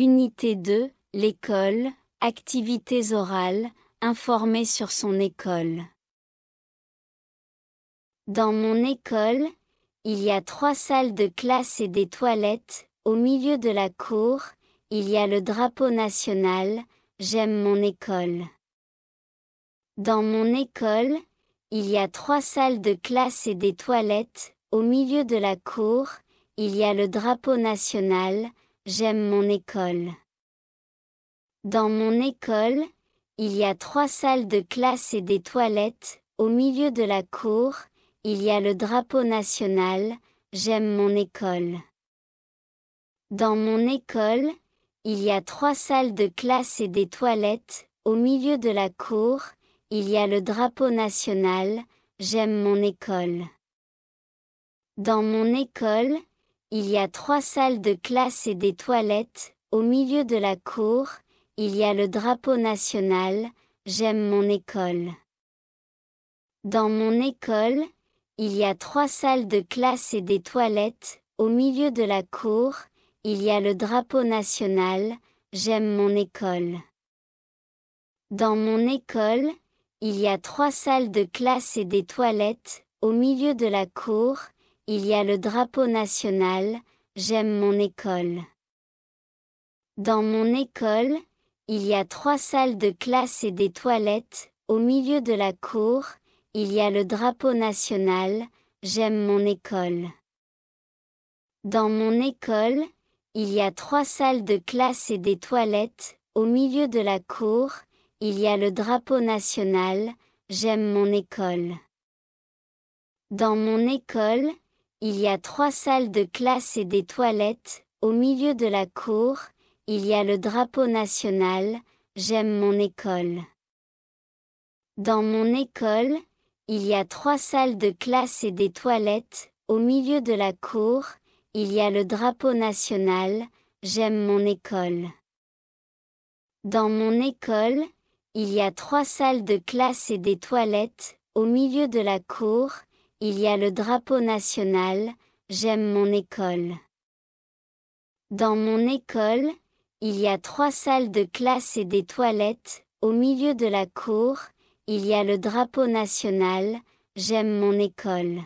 Unité 2, l'école, activités orales, informer sur son école. Dans mon école, il y a 3 salles de classe et des toilettes. Au milieu de la cour, il y a le drapeau national. J'aime mon école. Dans mon école, il y a 3 salles de classe et des toilettes. Au milieu de la cour, il y a le drapeau national. J'aime mon école. Dans mon école, il y a 3 salles de classe et des toilettes. Au milieu de la cour, il y a le drapeau national. J'aime mon école. Dans mon école, il y a 3 salles de classe et des toilettes. Au milieu de la cour, il y a le drapeau national. J'aime mon école. Dans mon école, il y a 3 salles de classe et des toilettes. Au milieu de la cour, il y a le drapeau national. J'aime mon école. Dans mon école, il y a 3 salles de classe et des toilettes. Au milieu de la cour, il y a le drapeau national. J'aime mon école. Dans mon école, il y a 3 salles de classe et des toilettes. Au milieu de la cour, il y a le drapeau national. J'aime mon école. Dans mon école, il y a 3 salles de classe et des toilettes. Au milieu de la cour, il y a le drapeau national. J'aime mon école. Dans mon école, il y a 3 salles de classe et des toilettes. Au milieu de la cour, il y a le drapeau national. J'aime mon école. Dans mon école, il y a 3 salles de classe et des toilettes. Au milieu de la cour, il y a le drapeau national. J'aime mon école. Dans mon école, il y a 3 salles de classe et des toilettes. Au milieu de la cour, il y a le drapeau national. J'aime mon école. Dans mon école, il y a 3 salles de classe et des toilettes. Au milieu de la cour, il y a le drapeau national. J'aime mon école. Dans mon école, il y a 3 salles de classe et des toilettes. Au milieu de la cour, il y a le drapeau national. J'aime mon école.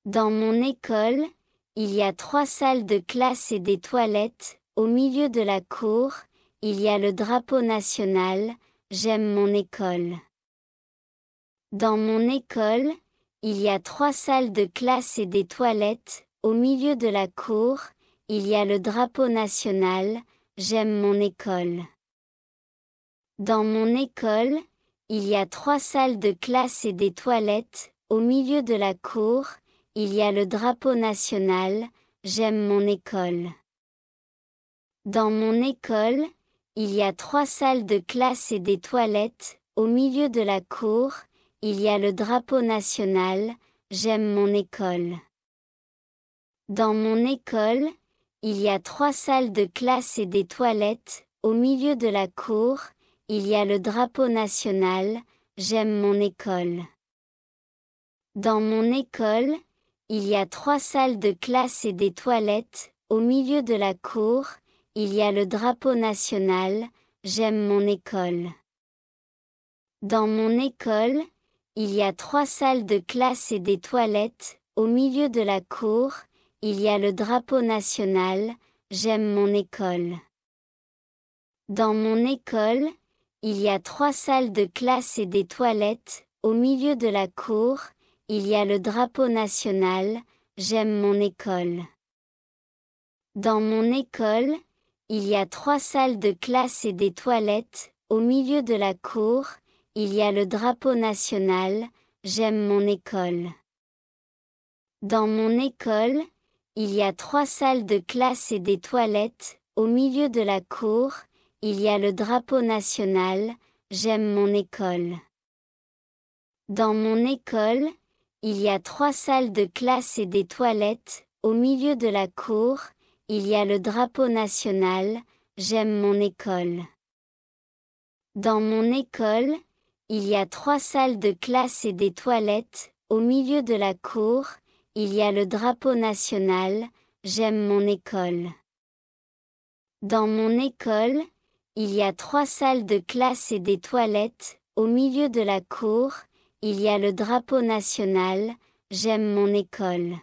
Dans mon école, il y a 3 salles de classe et des toilettes. Au milieu de la cour, il y a le drapeau national. J'aime mon école. Dans mon école, il y a 3 salles de classe et des toilettes. Au milieu de la cour, il y a le drapeau national. J'aime mon école. Dans mon école, il y a 3 salles de classe et des toilettes. Au milieu de la cour, il y a le drapeau national. J'aime mon école. Dans mon école, il y a 3 salles de classe et des toilettes. Au milieu de la cour, il y a le drapeau national. J'aime mon école. Dans mon école, il y a 3 salles de classe et des toilettes. Au milieu de la cour, il y a le drapeau national. J'aime mon école. Dans mon école, il y a 3 salles de classe et des toilettes. Au milieu de la cour, il y a le drapeau national. J'aime mon école. Dans mon école, il y a 3 salles de classe et des toilettes. Au milieu de la cour, il y a le drapeau national. J'aime mon école. Dans mon école, il y a 3 salles de classe et des toilettes. Au milieu de la cour, il y a le drapeau national. J'aime mon école. Dans mon école, il y a 3 salles de classe et des toilettes. Au milieu de la cour, il y a le drapeau national. J'aime mon école. Dans mon école, il y a 3 salles de classe et des toilettes. Au milieu de la cour, il y a le drapeau national. J'aime mon école. Dans mon école, il y a 3 salles de classe et des toilettes. Au milieu de la cour, il y a le drapeau national. J'aime mon école. Dans mon école, il y a 3 salles de classe et des toilettes. Au milieu de la cour, il y a le drapeau national. J'aime mon école. Dans mon école, il y a 3 salles de classe et des toilettes, au milieu de la cour, il y a le drapeau national, j'aime mon école.